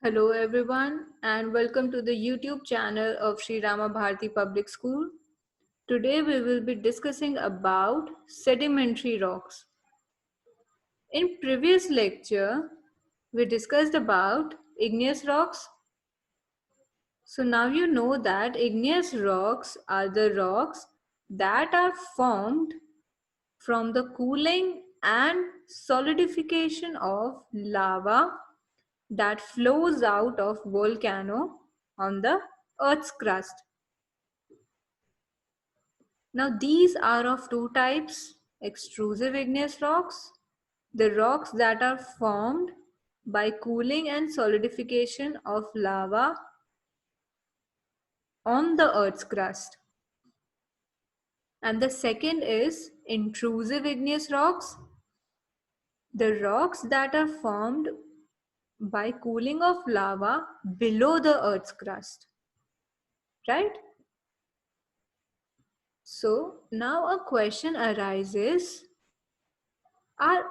Hello everyone and welcome to the YouTube channel of Sri Rama Bharati Public School. Today we will be discussing about sedimentary rocks. In previous lecture we discussed about igneous rocks. So now you know that igneous rocks are the rocks that are formed from the cooling and solidification of lava that flows out of volcano on the earth's crust. Now these are of two types: extrusive igneous rocks, the rocks that are formed by cooling and solidification of lava on the earth's crust, and the second is intrusive igneous rocks, the rocks that are formed by cooling of lava below the earth's crust, right? So now a question arises, are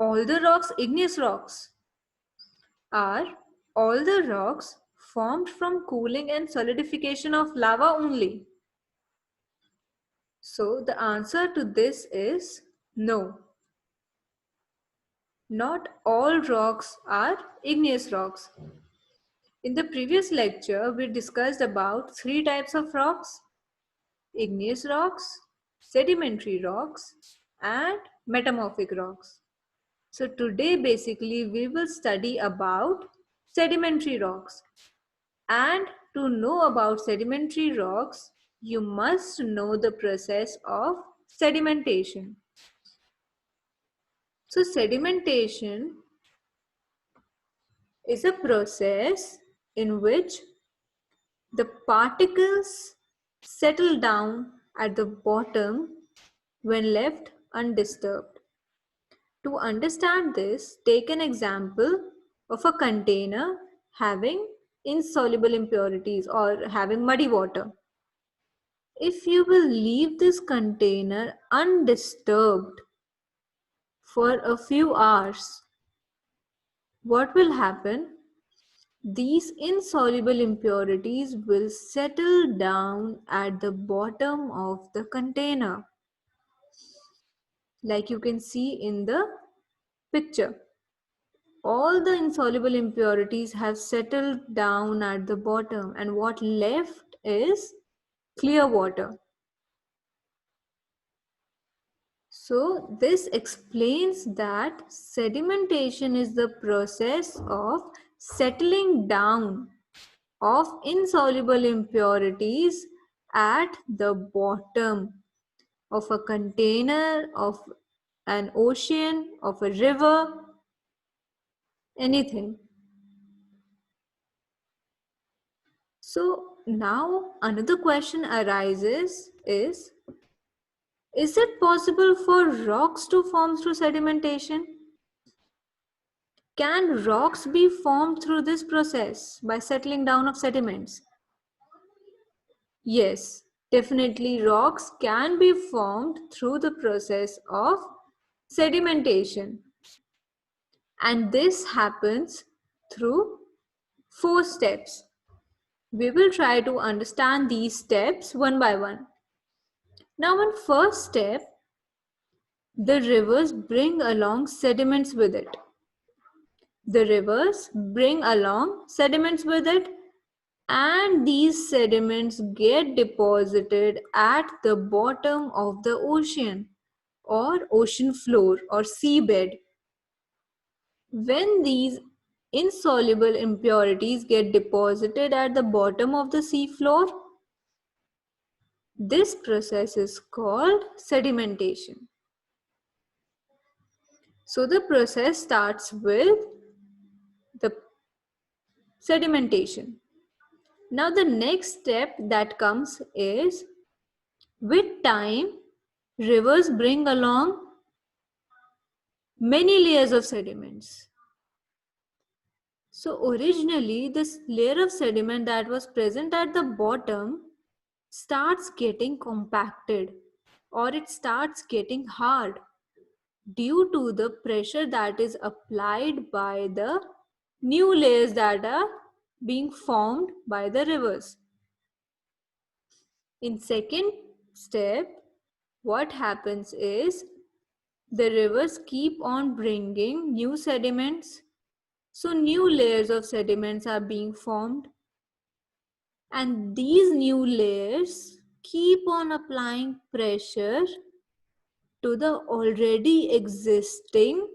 all the rocks igneous rocks? Are all the rocks formed from cooling and solidification of lava only? So the answer to this is no. Not all rocks are igneous rocks. In the previous lecture, we discussed about three types of rocks: igneous rocks, sedimentary rocks, and metamorphic rocks. So today basically we will study about sedimentary rocks. And to know about sedimentary rocks, you must know the process of sedimentation. So sedimentation is a process in which the particles settle down at the bottom when left undisturbed. To understand this, take an example of a container having insoluble impurities or having muddy water. If you will leave this container undisturbed for a few hours, what will happen? These insoluble impurities will settle down at the bottom of the container, like you can see in the picture. All the insoluble impurities have settled down at the bottom, and what left is clear water. So this explains that sedimentation is the process of settling down of insoluble impurities at the bottom of a container, of an ocean, of a river, anything. So now another question arises is it possible for rocks to form through sedimentation? Can rocks be formed through this process by settling down of sediments? Yes, definitely rocks can be formed through the process of sedimentation. And this happens through 4 steps. We will try to understand these steps one by one. Now in first step, the rivers bring along sediments with it. The rivers bring along sediments with it, and these sediments get deposited at the bottom of the ocean or ocean floor or seabed. When these insoluble impurities get deposited at the bottom of the sea floor, this process is called sedimentation. So the process starts with the sedimentation. Now the next step that comes is, with time, rivers bring along many layers of sediments. So originally this layer of sediment that was present at the bottom starts getting compacted, or it starts getting hard due to the pressure that is applied by the new layers that are being formed by the rivers. In second step, what happens is the rivers keep on bringing new sediments. So new layers of sediments are being formed, and these new layers keep on applying pressure to the already existing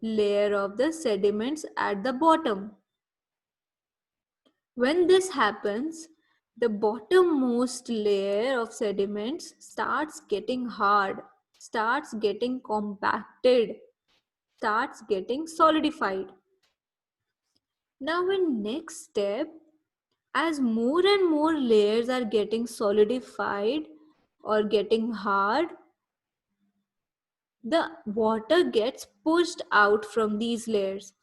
layer of the sediments at the bottom. When this happens, the bottommost layer of sediments starts getting hard, starts getting compacted, starts getting solidified. Now in next step, as more and more layers are getting solidified or getting hard, the water gets pushed out from these layers.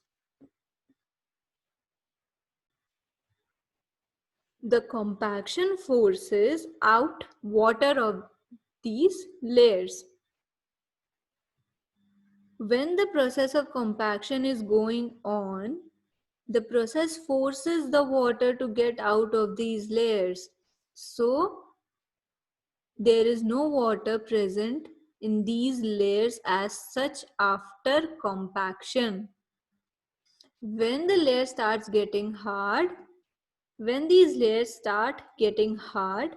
The compaction forces out water of these layers. When the process of compaction is going on, the process forces the water to get out of these layers. So, there is no water present in these layers as such after compaction. When the layer starts getting hard, when these layers start getting hard,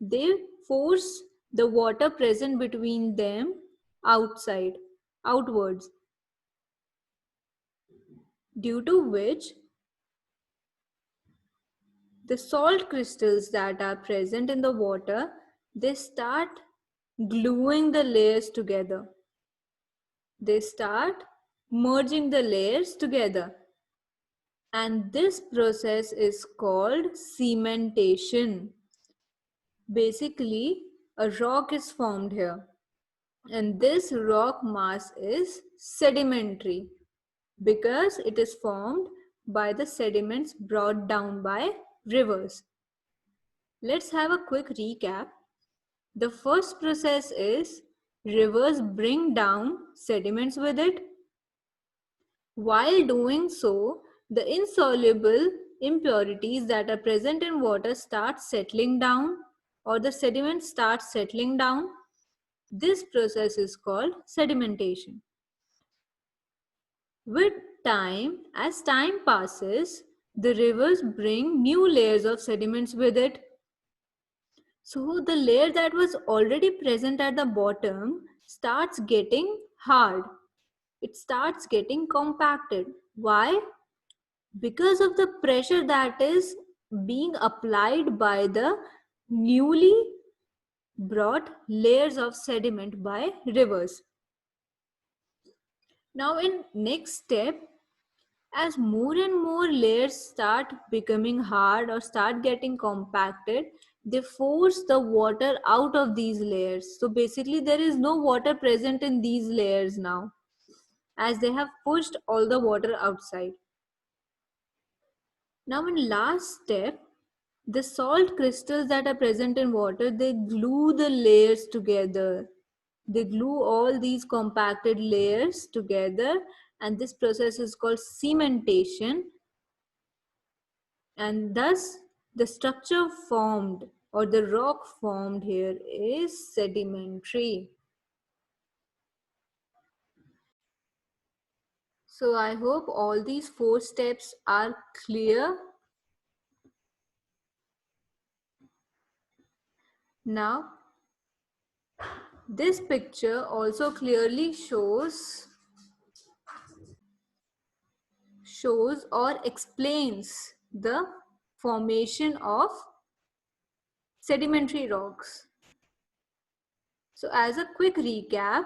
they force the water present between them outwards, due to which the salt crystals that are present in the water, they start gluing the layers together. They start merging the layers together. And this process is called cementation. Basically, a rock is formed here. And this rock mass is sedimentary because it is formed by the sediments brought down by rivers. Let's have a quick recap. The first process is rivers bring down sediments with it. While doing so, the insoluble impurities that are present in water start settling down, or the sediments start settling down. This process is called sedimentation. With time, as time passes, the rivers bring new layers of sediments with it. So the layer that was already present at the bottom starts getting hard. It starts getting compacted. Why? Because of the pressure that is being applied by the newly brought layers of sediment by rivers. Now in next step, as more and more layers start becoming hard or start getting compacted, they force the water out of these layers. So basically there is no water present in these layers now, as they have pushed all the water outside. Now in last step, the salt crystals that are present in water, they glue the layers together. They glue all these compacted layers together, and this process is called cementation. And thus the structure formed or the rock formed here is sedimentary. So I hope all these four steps are clear. Now this picture also clearly shows or explains the formation of sedimentary rocks. So as a quick recap,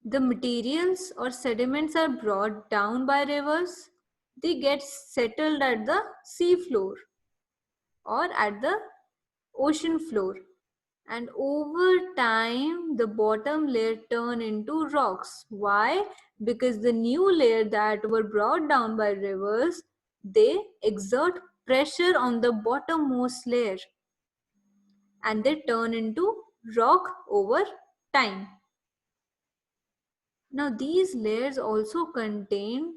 the materials or sediments are brought down by rivers. They get settled at the sea floor or at the ocean floor. And over time, the bottom layer turn into rocks. Why? Because the new layer that were brought down by rivers, they exert pressure on the bottommost layer and they turn into rock over time. Now these layers also contain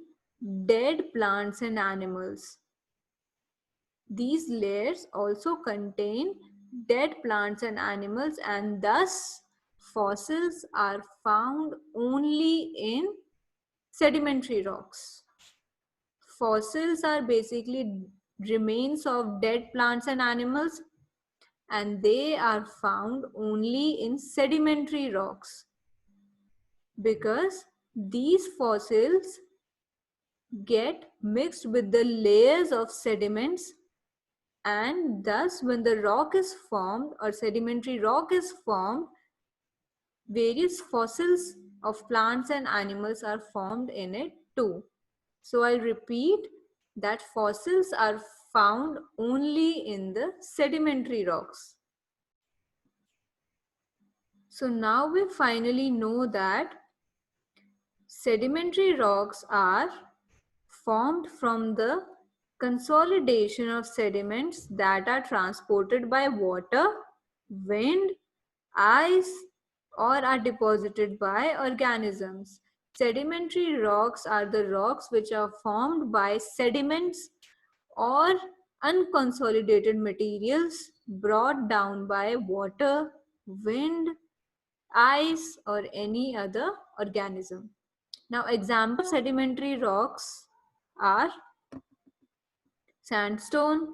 dead plants and animals. These layers also contain dead plants and animals, and thus fossils are found only in sedimentary rocks. Fossils are basically remains of dead plants and animals, and they are found only in sedimentary rocks because these fossils get mixed with the layers of sediments, and thus when the rock is formed or sedimentary rock is formed, various fossils of plants and animals are formed in it too. So I repeat that fossils are found only in the sedimentary rocks. So now we finally know that sedimentary rocks are formed from the consolidation of sediments that are transported by water, wind, ice, or are deposited by organisms. Sedimentary rocks are the rocks which are formed by sediments or unconsolidated materials brought down by water, wind, ice, or any other organism. Now, example sedimentary rocks are sandstone,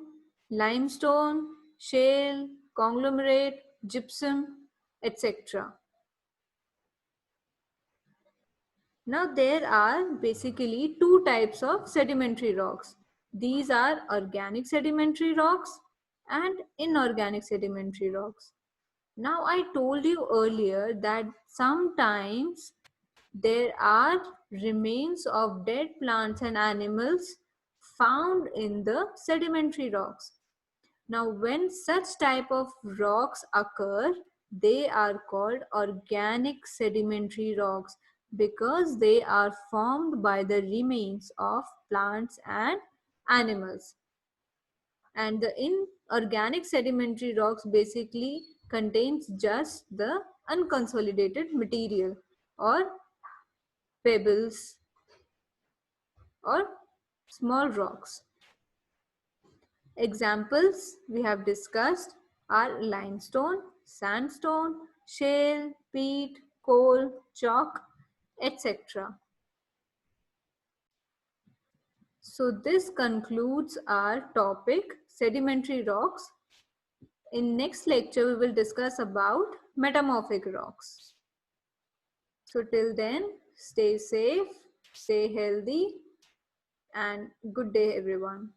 limestone, shale, conglomerate, gypsum, etc. Now, there are basically two types of sedimentary rocks. These are organic sedimentary rocks and inorganic sedimentary rocks. Now, I told you earlier that sometimes there are remains of dead plants and animals found in the sedimentary rocks. Now, when such type of rocks occur, they are called organic sedimentary rocks because they are formed by the remains of plants and animals. And the inorganic sedimentary rocks basically contains just the unconsolidated material or pebbles or small rocks. Examples we have discussed are limestone, sandstone, shale, peat, coal, chalk, etc. So this concludes our topic sedimentary rocks. In next lecture we will discuss about metamorphic rocks. So till then, stay safe, stay healthy, and good day everyone.